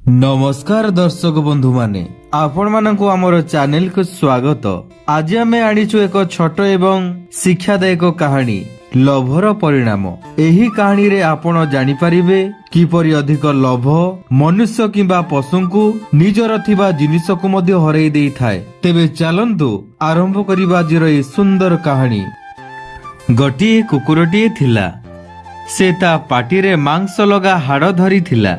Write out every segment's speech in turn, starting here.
नमस्कार दर्शक बंधु माने आपण मानक आमर चैनल को स्वागत। आज आम आनीचु एक छोट एवं शिक्षादायक कहानी लोभर परिणाम। एही कहानी रे आपण जानि परिबे किपरि अधिक लोभ मनुष्य किंबा पशु को निजर थिबा जिनिस को मध्य हरई देई थाए। तेबे चलंतु आरंभ करिबा आजिर ए सुंदर कहानी। गोटिए कुकुरटिए थिला। से ता पाटी रे मांस लगा हाड़ धरी थिला।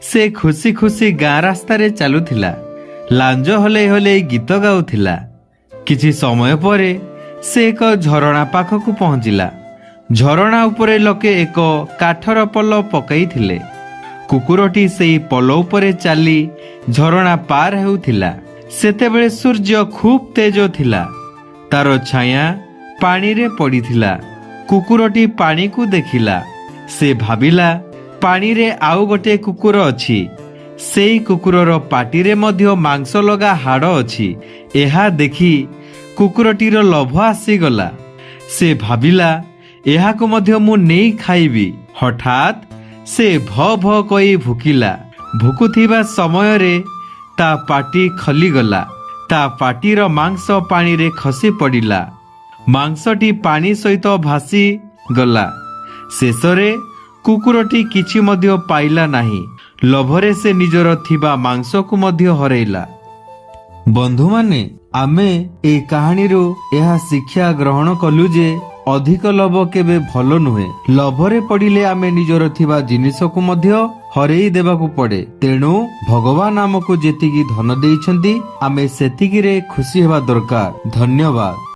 से खुशी खुशी गाँ रास्ता रे चलुथिला। लांज हले हले गीत गाउथिला। किछि समय परे से एक झरणा पाखकु पहुंचिला। झरणा उपरे लोके एक काठर पल पकाइथिले। कुकुरटी सेई पल उपरे चाली झरणा पार हेउथिला। सेतेबेले सूर्य खूब तेज थिला। तार छाया पानी रे पड़िथिला। कुकुरटी पानी को देखिला। से भाबिला पानी रे आउ गोटे कुकुर अछि। सेई कुकुरर पाटी रे मध्य मांस लगा हाड़ अछि। एहा देखि कुकुरटीर लोभ आसीगला। से भाबिला एहा को मध्य मु नेई खाइबी। हठात से भ भ कई भुकिला। भुकुथिबा समय रे ता पाटी खली गला। ता पाटीर मांस पानी रे खसी पड़िला। मांसटी पानी सहित भासी गला। शेषरे कुकुरटी किछि मध्य पाइला नाही। लोभरे से निजर थिबा मांस को मध्य हरैला। बंधु माने आमे ए कहानी रो एहा शिक्षा ग्रहण कलु जे अधिक लोभ केबे भलो नुहे। लोभरे पड़िले आमे निजर थिबा जिनिस को मध्य हरई देबाकू पड़े। तेणु भगवान आमको जेतिकी धन देइछंती आमे सेतिकी रे खुशी हेबा दरकार। धन्यवाद।